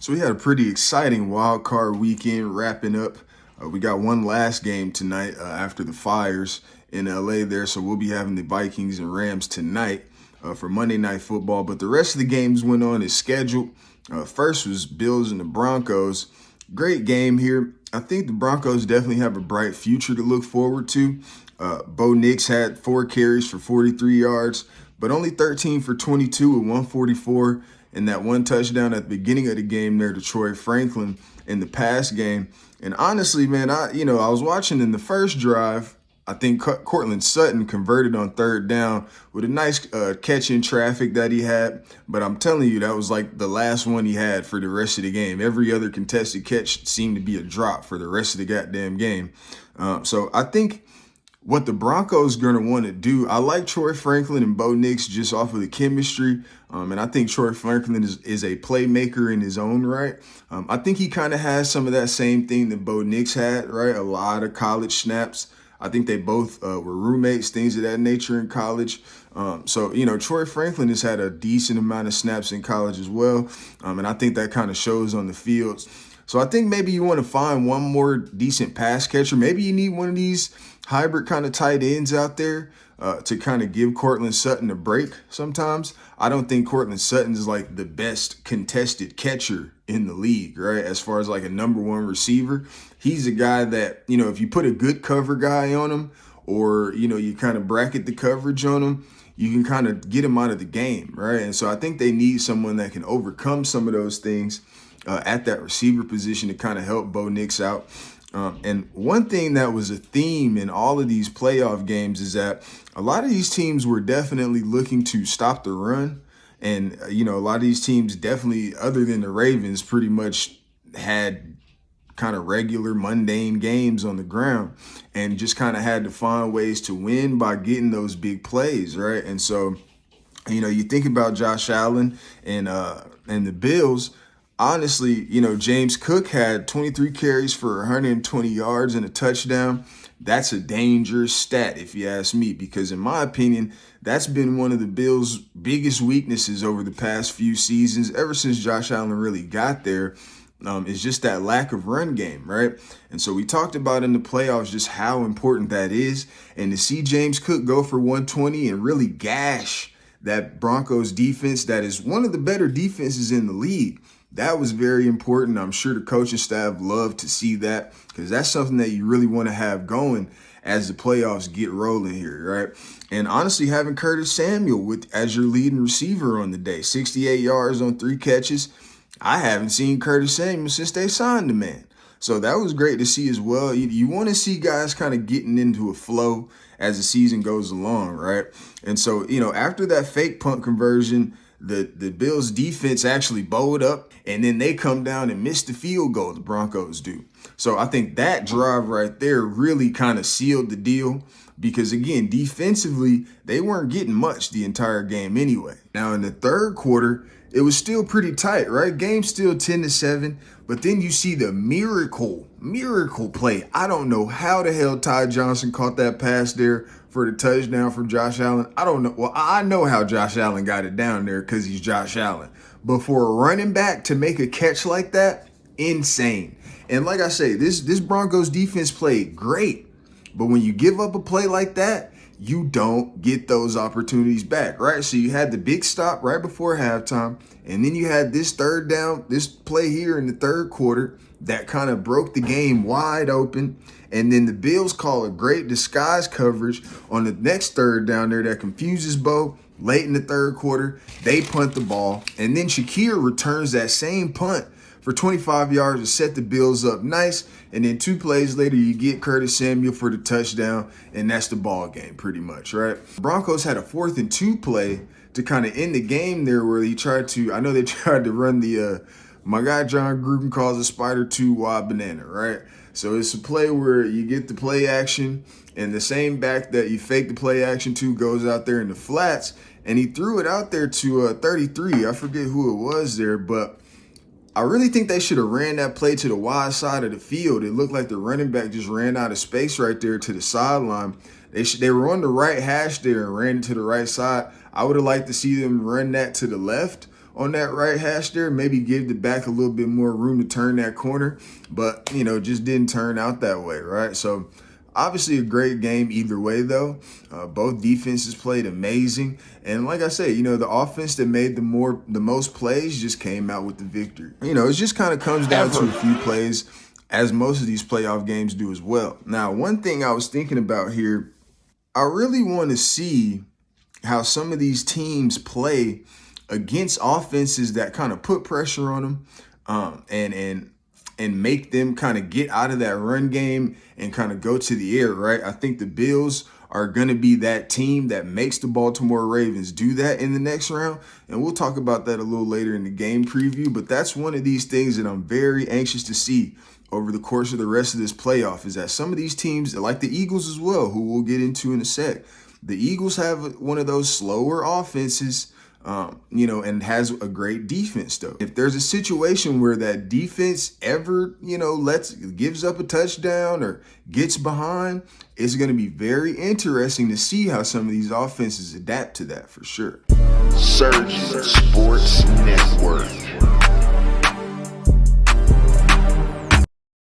So we had a pretty exciting wild card weekend wrapping up. We got one last game tonight after the fires in LA there. So we'll be having the Vikings and Rams tonight for Monday Night Football. But the rest of the games went on as scheduled. First was Bills and the Broncos. Great game here. I think the Broncos definitely have a bright future to look forward to. Bo Nix had 4 carries for 43 yards, but only 13 for 22 with 144. And that one touchdown at the beginning of the game there to Troy Franklin in the pass game. And honestly, man, I was watching in the first drive. I think Cortland Sutton converted on third down with a nice catch in traffic that he had. But I'm telling you, that was like the last one he had for the rest of the game. Every other contested catch seemed to be a drop for the rest of the goddamn game. So I think what the Broncos going to want to do, I like Troy Franklin and Bo Nix just off of the chemistry. And I think Troy Franklin is a playmaker in his own right. I think he kind of has some of that same thing that Bo Nix had, right? A lot of college snaps. I think they both were roommates, things of that nature in college. So Troy Franklin has had a decent amount of snaps in college as well. And I think that kind of shows on the fields. So I think maybe you want to find one more decent pass catcher. Maybe you need one of these hybrid kind of tight ends out there to kind of give Cortland Sutton a break sometimes. I don't think Cortland Sutton is like the best contested catcher in the league, right? As far as like a number one receiver, he's a guy that, if you put a good cover guy on him or, you kind of bracket the coverage on him, you can kind of get him out of the game, right? And so I think they need someone that can overcome some of those things at that receiver position to kind of help Bo Nix out. And one thing that was a theme in all of these playoff games is that a lot of these teams were definitely looking to stop the run. And, a lot of these teams definitely, other than the Ravens, pretty much had kind of regular mundane games on the ground and just kind of had to find ways to win by getting those big plays, right? And so, you think about Josh Allen and the Bills. Honestly, James Cook had 23 carries for 120 yards and a touchdown. That's a dangerous stat, if you ask me, because in my opinion, that's been one of the Bills' biggest weaknesses over the past few seasons, ever since Josh Allen really got there, is just that lack of run game, right? And so we talked about in the playoffs just how important that is. And to see James Cook go for 120 and really gash that Broncos defense that is one of the better defenses in the league, that was very important. I'm sure the coaching staff loved to see that because that's something that you really want to have going as the playoffs get rolling here, right? And honestly, having Curtis Samuel as your leading receiver on the day, 68 yards on 3 catches. I haven't seen Curtis Samuel since they signed the man. So that was great to see as well. You want to see guys kind of getting into a flow as the season goes along, right? And so, after that fake punt conversion, the Bills defense actually bowed up, and then they come down and miss the field goal, the Broncos do. So I think that drive right there really kind of sealed the deal because, again, defensively, they weren't getting much the entire game anyway. Now, in the third quarter, it was still pretty tight, right? Game still 10-7, but then you see the miracle play. I don't know how the hell Ty Johnson caught that pass there for the touchdown from Josh Allen. I don't know. Well, I know how Josh Allen got it down there because he's Josh Allen. But for a running back to make a catch like that, insane. And like I say, this Broncos defense played great. But when you give up a play like that, you don't get those opportunities back, right? So you had the big stop right before halftime, and then you had this third down, this play here in the third quarter that kind of broke the game wide open. And then the Bills call a great disguise coverage on the next third down there that confuses Bo. Late in the third quarter, they punt the ball, and then Shakir returns that same punt for 25 yards to set the Bills up nice. And then 2 plays later, you get Curtis Samuel for the touchdown, and that's the ball game pretty much, right? Broncos had a 4th and 2 play to kind of end the game there where they tried to run the, my guy John Gruden calls a spider 2 wide banana, right? So it's a play where you get the play action, and the same back that you fake the play action to goes out there in the flats, and he threw it out there to 33. I forget who it was there, but I really think they should have ran that play to the wide side of the field. It looked like the running back just ran out of space right there to the sideline. They were on the right hash there and ran it to the right side. I would have liked to see them run that to the left on that right hash there, maybe give the back a little bit more room to turn that corner, but, just didn't turn out that way, right? So obviously a great game either way, though. Both defenses played amazing. And like I said, the offense that made the most plays just came out with the victory. It just kind of comes down to a few plays, as most of these playoff games do as well. Now, one thing I was thinking about here, I really want to see how some of these teams play against offenses that kind of put pressure on them, and make them kind of get out of that run game and kind of go to the air, right? I think the Bills are going to be that team that makes the Baltimore Ravens do that in the next round. And we'll talk about that a little later in the game preview. But that's one of these things that I'm very anxious to see over the course of the rest of this playoff, is that some of these teams, like the Eagles as well, who we'll get into in a sec, the Eagles have one of those slower offenses, and has a great defense, though. If there's a situation where that defense ever, gives up a touchdown or gets behind, it's going to be very interesting to see how some of these offenses adapt to that, for sure. Surgeon Sports